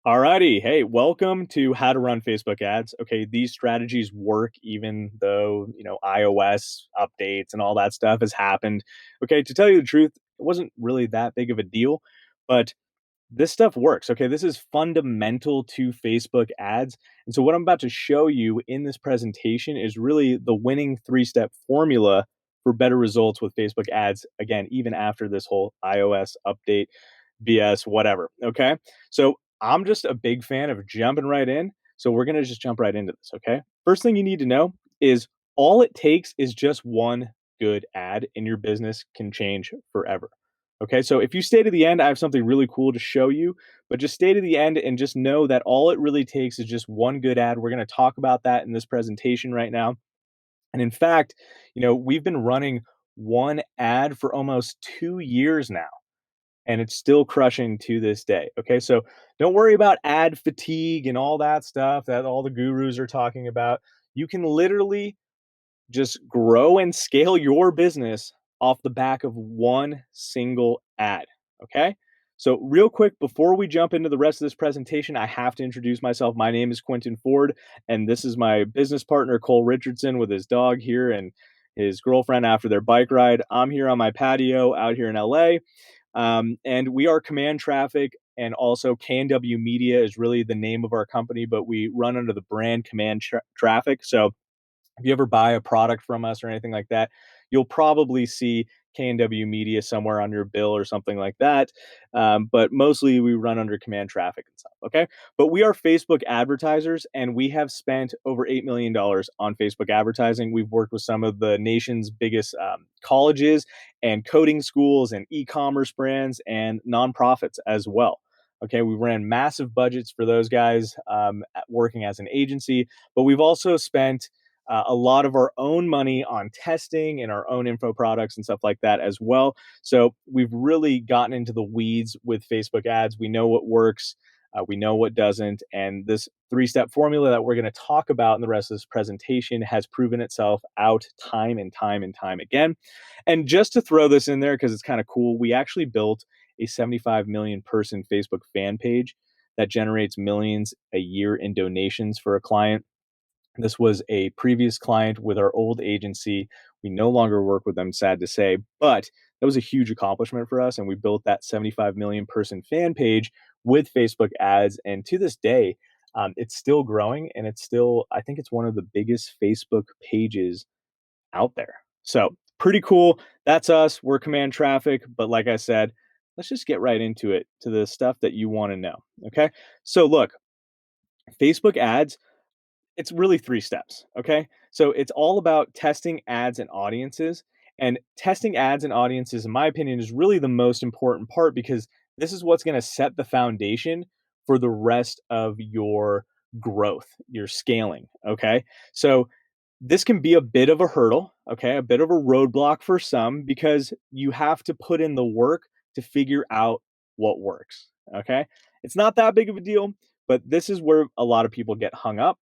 Alrighty. Hey, welcome to How to Run Facebook Ads. Okay, these strategies work even though, iOS updates and all that stuff has happened. Okay, to tell you the truth, it wasn't really that big of a deal, but this stuff works. Okay, this is fundamental to Facebook ads. And so, what I'm about to show you in this presentation is really the winning three-step formula for better results with Facebook ads. Again, even after this whole iOS update, BS, whatever. Okay, so I'm just a big fan of jumping right in. So, we're going to just jump right into this. Okay, first thing you need to know is all it takes is just one good ad, and your business can change forever. Okay, so if you stay to the end, I have something really cool to show you, but just stay to the end and just know that all it really takes is just one good ad. We're going to talk about that in this presentation right now. And in fact, we've been running one ad for almost 2 years now, and it's still crushing to this day. Okay, so don't worry about ad fatigue and all that stuff that all the gurus are talking about. You can literally just grow and scale your business off the back of one single ad. Okay. So, real quick, before we jump into the rest of this presentation, I have to introduce myself. My name is Quentin Ford, and this is my business partner, Cole Richardson, with his dog here and his girlfriend after their bike ride. I'm here on my patio out here in LA, and we are Command Traffic, and also KNW Media is really the name of our company, but we run under the brand Command Traffic. So, if you ever buy a product from us or anything like that, you'll probably see K&W Media somewhere on your bill or something like that. But mostly we run under Command Traffic and stuff. Okay. But we are Facebook advertisers, and we have spent over $8 million on Facebook advertising. We've worked with some of the nation's biggest colleges and coding schools and e-commerce brands and nonprofits as well. Okay, we ran massive budgets for those guys working as an agency, but we've also spent a lot of our own money on testing and our own info products and stuff like that as well. So we've really gotten into the weeds with Facebook ads. We know what works, we know what doesn't. And this three-step formula that we're going to talk about in the rest of this presentation has proven itself out time and time and time again. And just to throw this in there, because it's kind of cool, we actually built a 75 million person Facebook fan page that generates millions a year in donations for a client. This was a previous client with our old agency. We no longer work with them, sad to say, but that was a huge accomplishment for us. And we built that 75 million person fan page with Facebook ads. And to this day, it's still growing, and I think it's one of the biggest Facebook pages out there. So pretty cool. That's us. We're Command Traffic. But like I said, let's just get right into it, to the stuff that you want to know. Okay. So look, Facebook ads, it's really three steps. Okay. So it's all about testing ads and audiences. And testing ads and audiences, in my opinion, is really the most important part, because this is what's going to set the foundation for the rest of your growth, your scaling. Okay. So this can be a bit of a hurdle, okay, a bit of a roadblock for some, because you have to put in the work to figure out what works. Okay. It's not that big of a deal, but this is where a lot of people get hung up,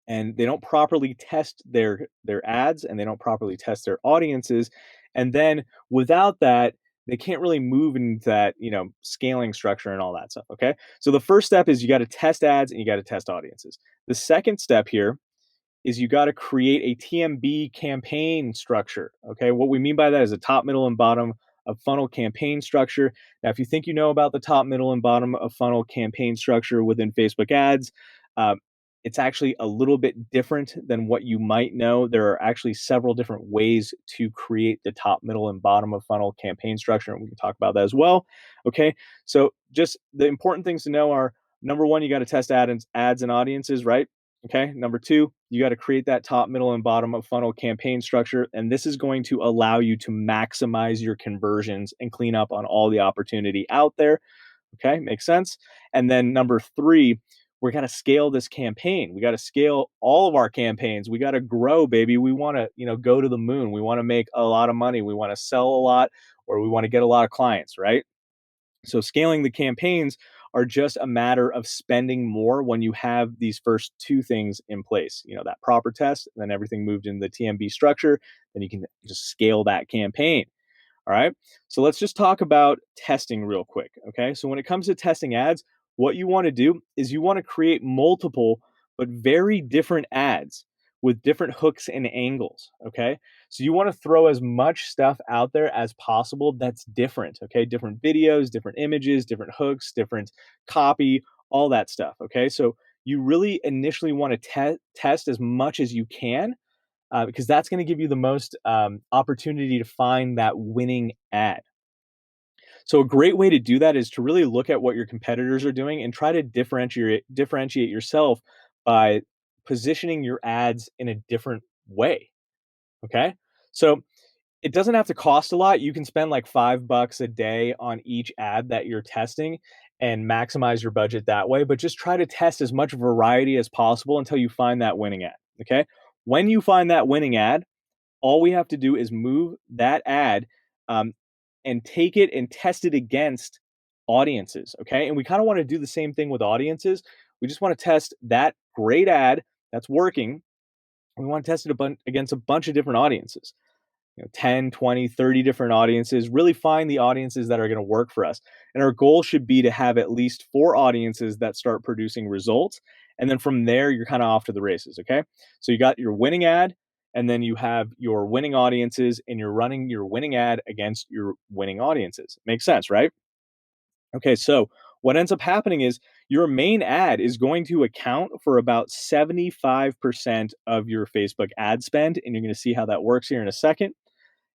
and they don't properly test their ads, and they don't properly test their audiences, and then without that, they can't really move into that scaling structure and all that stuff. Okay, so the first step is you got to test ads and you got to test audiences. The second step here is you got to create a TMB campaign structure. Okay, what we mean by that is a top, middle, and bottom of funnel campaign structure. Now, if you think you know about the top, middle, and bottom of funnel campaign structure within Facebook ads, uh, it's actually a little bit different than what you might know. There are actually several different ways to create the top, middle, and bottom of funnel campaign structure, and we can talk about that as well. Okay, so just the important things to know are, number one, you got to test ads and audiences, right? Okay, number two, you got to create that top, middle, and bottom of funnel campaign structure, and this is going to allow you to maximize your conversions and clean up on all the opportunity out there. Okay, makes sense. And then number three, we got to scale this campaign. We got to scale all of our campaigns. We got to grow, baby. We want to, go to the moon. We want to make a lot of money. We want to sell a lot, or we want to get a lot of clients, right? So scaling the campaigns are just a matter of spending more when you have these first two things in place, that proper test, and then everything moved into the TMB structure, then you can just scale that campaign. All right. So let's just talk about testing real quick. Okay. So when it comes to testing ads, what you want to do is you want to create multiple but very different ads with different hooks and angles. Okay. So you want to throw as much stuff out there as possible that's different. Okay. Different videos, different images, different hooks, different copy, all that stuff. Okay. So you really initially want to test as much as you can, because that's going to give you the most opportunity to find that winning ad. So a great way to do that is to really look at what your competitors are doing and try to differentiate yourself by positioning your ads in a different way. Okay. So it doesn't have to cost a lot. You can spend like $5 a day on each ad that you're testing and maximize your budget that way. But just try to test as much variety as possible until you find that winning ad. Okay. When you find that winning ad, all we have to do is move that ad, um, and take it and test it against audiences. Okay. And we kind of want to do the same thing with audiences. We just want to test that great ad that's working. We want to test it against a bunch of different audiences, 10, 20, 30 different audiences, really find the audiences that are going to work for us. And our goal should be to have at least 4 audiences that start producing results. And then from there, you're kind of off to the races. Okay. So you got your winning ad, and then you have your winning audiences, and you're running your winning ad against your winning audiences. Makes sense, right? Okay. So what ends up happening is your main ad is going to account for about 75% of your Facebook ad spend. And you're going to see how that works here in a second.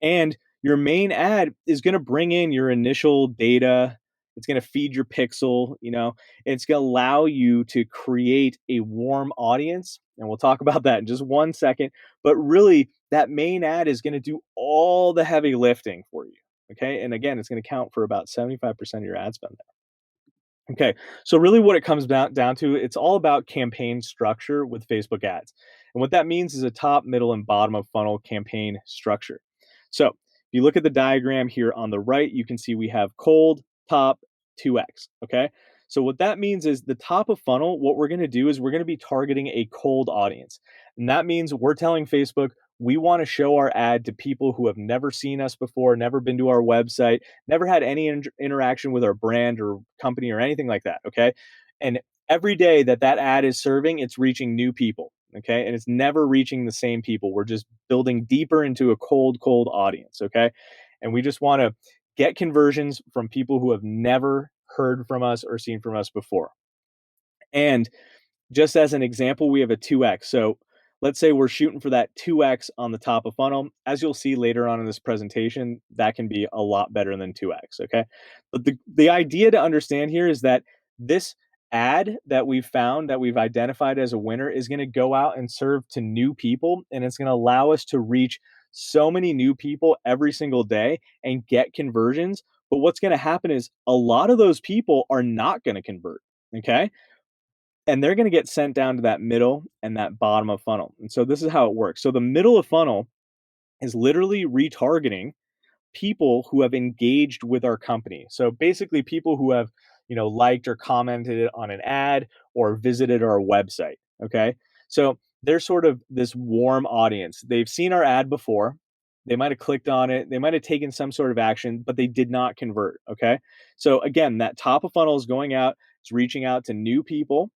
And your main ad is going to bring in your initial data. It's going to feed your pixel, it's going to allow you to create a warm audience. And we'll talk about that in just one second. But really, that main ad is going to do all the heavy lifting for you. Okay. And again, it's going to count for about 75% of your ad spend. Okay, so really what it comes down to, it's all about campaign structure with Facebook ads. And what that means is a top, middle, and bottom of funnel campaign structure. So if you look at the diagram here on the right, you can see we have cold, top, 2x. Okay, so what that means is the top of funnel, what we're going to do is we're going to be targeting a cold audience. And that means we're telling Facebook, we want to show our ad to people who have never seen us before, never been to our website, never had any interaction with our brand or company or anything like that. Okay. And every day that ad is serving, it's reaching new people. Okay. And it's never reaching the same people. We're just building deeper into a cold audience. Okay. And we just want to get conversions from people who have never heard from us or seen from us before. And just as an example, we have a 2x. So let's say we're shooting for that 2x on the top of funnel. As you'll see later on in this presentation, that can be a lot better than 2x. Okay. But the idea to understand here is that this ad that we've found, that we've identified as a winner, is going to go out and serve to new people. And it's going to allow us to reach so many new people every single day and get conversions. But what's going to happen is a lot of those people are not going to convert. Okay. And they're going to get sent down to that middle and that bottom of funnel. And so this is how it works. So the middle of funnel is literally retargeting people who have engaged with our company. So basically people who have, liked or commented on an ad or visited our website. Okay. So they're sort of this warm audience. They've seen our ad before. They might have clicked on it. They might have taken some sort of action, but they did not convert. Okay. So again, that top of funnel is going out, it's reaching out to new people.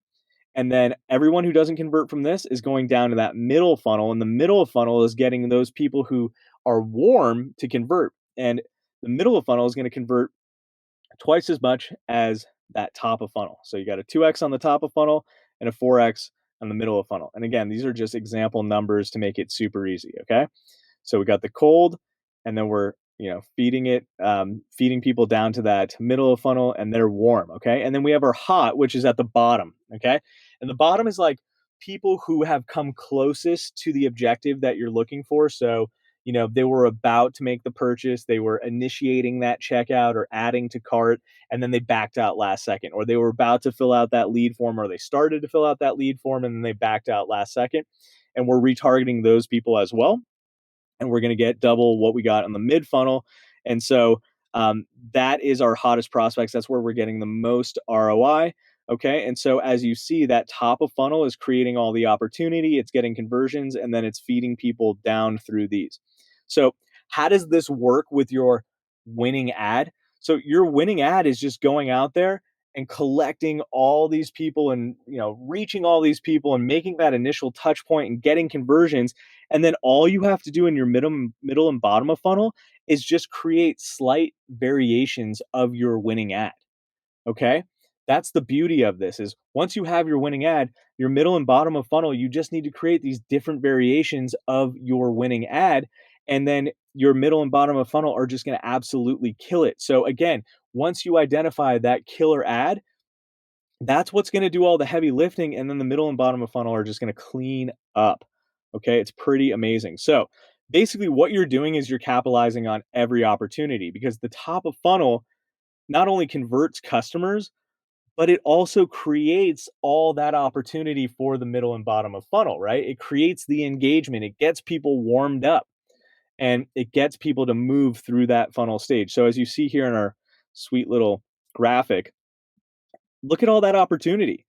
And then everyone who doesn't convert from this is going down to that middle funnel. And the middle of funnel is getting those people who are warm to convert. And the middle of funnel is going to convert twice as much as that top of funnel. So you got a 2x on the top of funnel and a 4x on the middle of funnel. And again, these are just example numbers to make it super easy. Okay. So we got the cold, and then we're feeding people down to that middle of funnel, and they're warm. Okay. And then we have our hot, which is at the bottom. Okay. And the bottom is like people who have come closest to the objective that you're looking for. So, they were about to make the purchase, they were initiating that checkout or adding to cart, and then they backed out last second, or they were about to fill out that lead form, or they started to fill out that lead form and then they backed out last second. And we're retargeting those people as well, and we're going to get double what we got on the mid funnel. And so that is our hottest prospects. That's where we're getting the most ROI. Okay. And so as you see, that top of funnel is creating all the opportunity, it's getting conversions, and then it's feeding people down through these. So how does this work with your winning ad? So your winning ad is just going out there and collecting all these people and reaching all these people and making that initial touch point and getting conversions. And then all you have to do in your middle and bottom of funnel is just create slight variations of your winning ad. Okay. That's the beauty of this is once you have your winning ad, your middle and bottom of funnel, you just need to create these different variations of your winning ad. And then your middle and bottom of funnel are just going to absolutely kill it. So again, once you identify that killer ad, that's what's going to do all the heavy lifting. And then the middle and bottom of funnel are just going to clean up. Okay. It's pretty amazing. So basically, what you're doing is you're capitalizing on every opportunity because the top of funnel not only converts customers, but it also creates all that opportunity for the middle and bottom of funnel, right? It creates the engagement, it gets people warmed up, and it gets people to move through that funnel stage. So as you see here in our sweet little graphic, look at all that opportunity.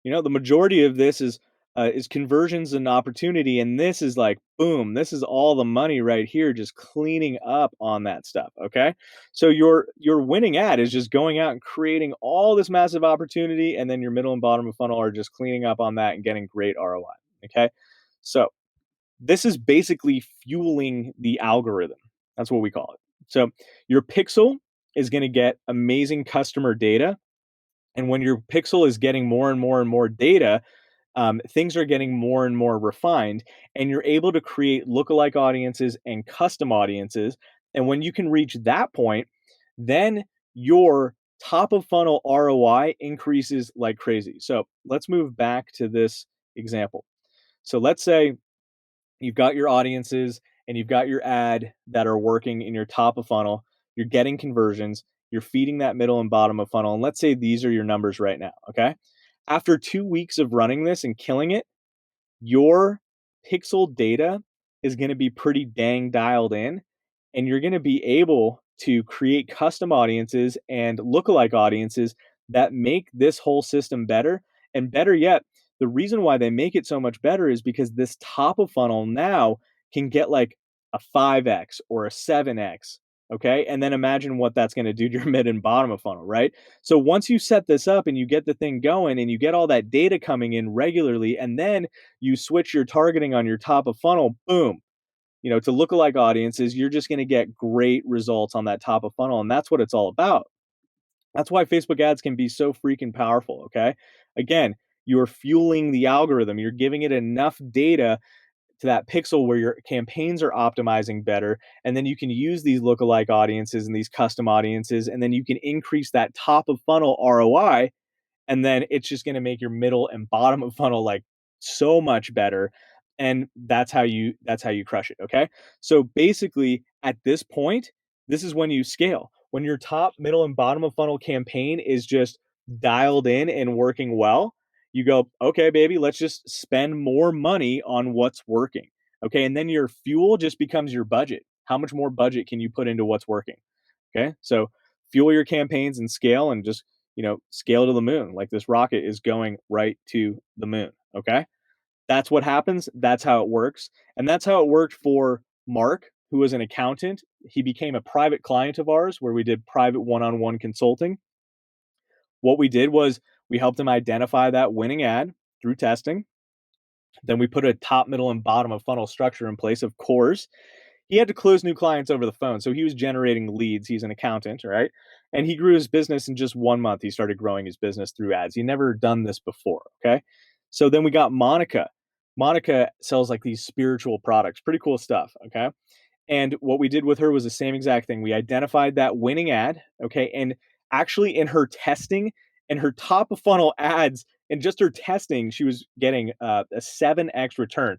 The majority of this is conversions and opportunity, and this is like boom. This is all the money right here, just cleaning up on that stuff. Okay, so your winning ad is just going out and creating all this massive opportunity, and then your middle and bottom of funnel are just cleaning up on that and getting great ROI. Okay, so this is basically fueling the algorithm. That's what we call it. So your pixel is going to get amazing customer data. And when your pixel is getting more and more and more data, things are getting more and more refined, and you're able to create lookalike audiences and custom audiences. And when you can reach that point, then your top of funnel ROI increases like crazy. So let's move back to this example. So let's say you've got your audiences and you've got your ad that are working in your top of funnel, you're getting conversions, you're feeding that middle and bottom of funnel. And let's say these are your numbers right now. Okay. After 2 weeks of running this and killing it, your pixel data is going to be pretty dang dialed in, and you're going to be able to create custom audiences and lookalike audiences that make this whole system better. And better yet, the reason why they make it so much better is because this top of funnel now can get like a 5x or a 7x. Okay. And then imagine what that's going to do to your mid and bottom of funnel, right? So once you set this up and you get the thing going and you get all that data coming in regularly, and then you switch your targeting on your top of funnel, boom, to lookalike audiences, you're just going to get great results on that top of funnel. And that's what it's all about. That's why Facebook ads can be so freaking powerful. Okay. Again, you're fueling the algorithm, you're giving it enough data to that pixel where your campaigns are optimizing better. And then you can use these lookalike audiences and these custom audiences, and then you can increase that top of funnel ROI. And then it's just going to make your middle and bottom of funnel like so much better. And that's how you crush it. Okay. So basically at this point, this is when you scale. When your top, middle, and bottom of funnel campaign is just dialed in and working well, you go, okay, baby, let's just spend more money on what's working. Okay. And then your fuel just becomes your budget. How much more budget can you put into what's working? Okay. So fuel your campaigns and scale, and just, scale to the moon. Like this rocket is going right to the moon. Okay. That's what happens. That's how it works. And that's how it worked for Mark, who was an accountant. He became a private client of ours where we did private one-on-one consulting. What we did was we helped him identify that winning ad through testing. Then we put a top, middle, and bottom of funnel structure in place. Of course, he had to close new clients over the phone. So he was generating leads. He's an accountant, right? And he grew his business in just 1 month. He started growing his business through ads. He never done this before. Okay. So then we got Monica. Monica sells like these spiritual products, pretty cool stuff. Okay. And what we did with her was the same exact thing. We identified that winning ad. Okay. And actually, in her testing and her top of funnel ads, and just her testing, she was getting a 7x return.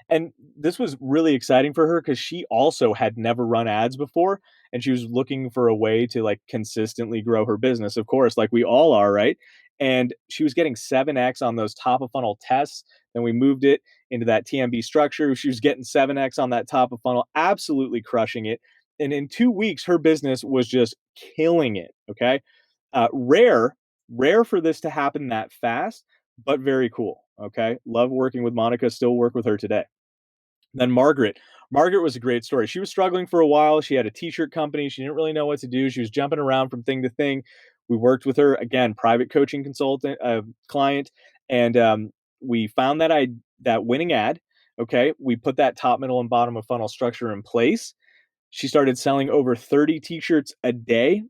And this was really exciting for her because she also had never run ads before, and she was looking for a way to like consistently grow her business, of course, like we all are, right? And she was getting 7x on those top of funnel tests. Then we moved it into that TMB structure. She was getting 7x on that top of funnel, absolutely crushing it. And in 2 weeks, her business was just killing it. Okay. Rare for this to happen that fast, but very cool. Okay. Love working with Monica, still work with her today. Then Margaret. Margaret was a great story. She was struggling for a while. She had a t-shirt company. She didn't really know what to do. She was jumping around from thing to thing. We worked with her again, private coaching consultant, client, and we found that winning ad. Okay, we put that top, middle, and bottom of funnel structure in place. She started selling over 30 t-shirts a day.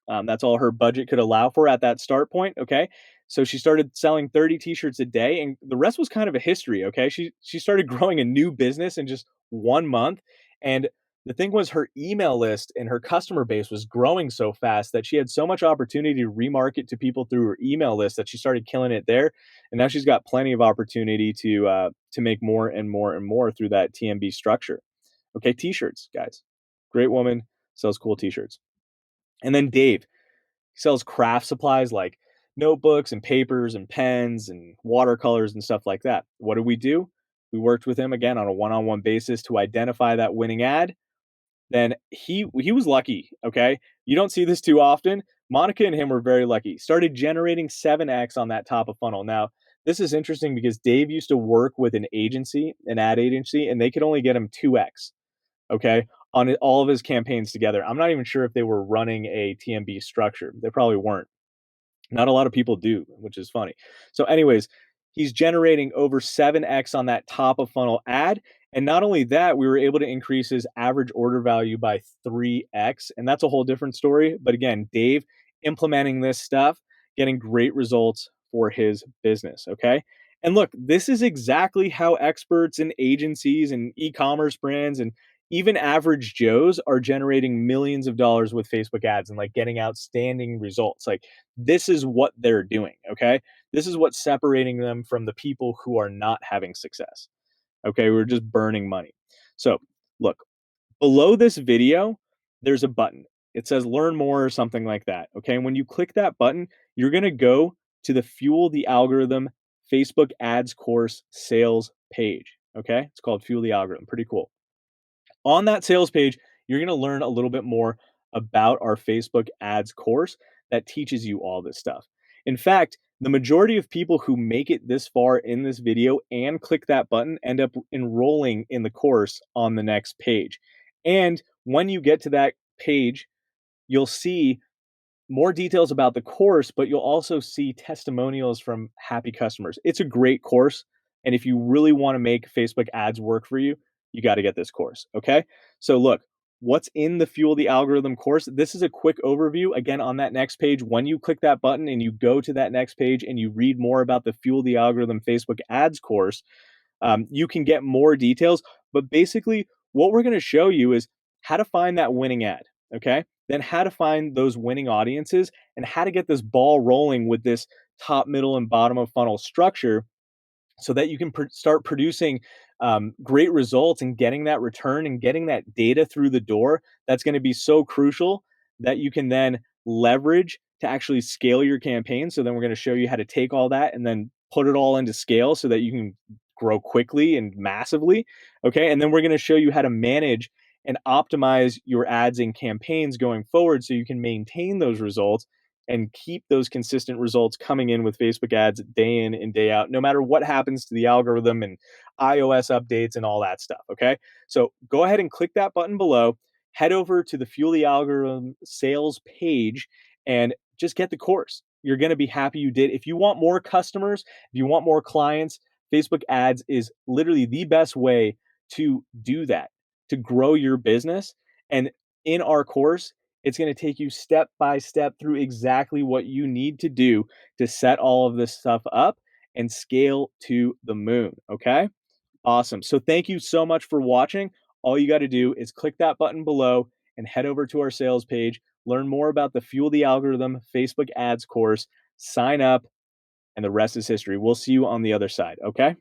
That's all her budget could allow for at that start point. Okay. So she started selling 30 t-shirts a day, and the rest was kind of a history. Okay. She started growing a new business in just 1 month. And the thing was, her email list and her customer base was growing so fast that she had so much opportunity to remarket to people through her email list that she started killing it there. And now she's got plenty of opportunity to make more and more and more through that TMB structure. Okay, t-shirts, guys. Great woman, sells cool t-shirts. And then Dave, he sells craft supplies like notebooks and papers and pens and watercolors and stuff like that. What did we do? We worked with him again on a one-on-one basis to identify that winning ad. Then he was lucky, okay? You don't see this too often. Monica and him were very lucky. Started generating 7x on that top of funnel. Now, this is interesting because Dave used to work with an agency, an ad agency, and they could only get him 2x, okay, on all of his campaigns together. I'm not even sure if they were running a TMB structure. They probably weren't. Not a lot of people do, which is funny. So, anyways, he's generating over 7x on that top of funnel ad. And not only that, we were able to increase his average order value by 3x. And that's a whole different story. But again, Dave implementing this stuff, getting great results for his business. Okay. And look, this is exactly how experts and agencies and e commerce brands and even average Joes are generating millions of dollars with Facebook ads and like getting outstanding results. Like, this is what they're doing. Okay. This is what's separating them from the people who are not having success. Okay. We're just burning money. So, look, below this video, there's a button. It says learn more or something like that. Okay. And when you click that button, you're going to go to the Fuel the Algorithm Facebook ads course sales page. Okay. It's called Fuel the Algorithm. Pretty cool. On that sales page, you're going to learn a little bit more about our Facebook ads course that teaches you all this stuff. In fact, the majority of people who make it this far in this video and click that button end up enrolling in the course on the next page. And when you get to that page, you'll see more details about the course, but you'll also see testimonials from happy customers. It's a great course. And if you really want to make Facebook ads work for you, you got to get this course. Okay. So look, what's in the Fuel the Algorithm course? This is a quick overview. Again, on that next page, when you click that button and you go to that next page and you read more about the Fuel the Algorithm Facebook ads course, you can get more details. But basically, what we're going to show you is how to find that winning ad. Okay. Then how to find those winning audiences and how to get this ball rolling with this top, middle, and bottom of funnel structure so that you can start producing great results and getting that return and getting that data through the door. That's going to be so crucial that you can then leverage to actually scale your campaign. So then we're going to show you how to take all that and then put it all into scale so that you can grow quickly and massively. Okay. And then we're going to show you how to manage and optimize your ads and campaigns going forward so you can maintain those results and keep those consistent results coming in with Facebook ads day in and day out, no matter what happens to the algorithm and iOS updates and all that stuff. Okay. So go ahead and click that button below, head over to the Fuel the Algorithm sales page, and just get the course. You're going to be happy you did. If you want more customers, if you want more clients, Facebook ads is literally the best way to do that, to grow your business. And in our course, it's going to take you step by step through exactly what you need to do to set all of this stuff up and scale to the moon. Okay. Awesome. So thank you so much for watching. All you got to do is click that button below and head over to our sales page, learn more about the Fuel the Algorithm Facebook ads course, sign up, and the rest is history. We'll see you on the other side. Okay.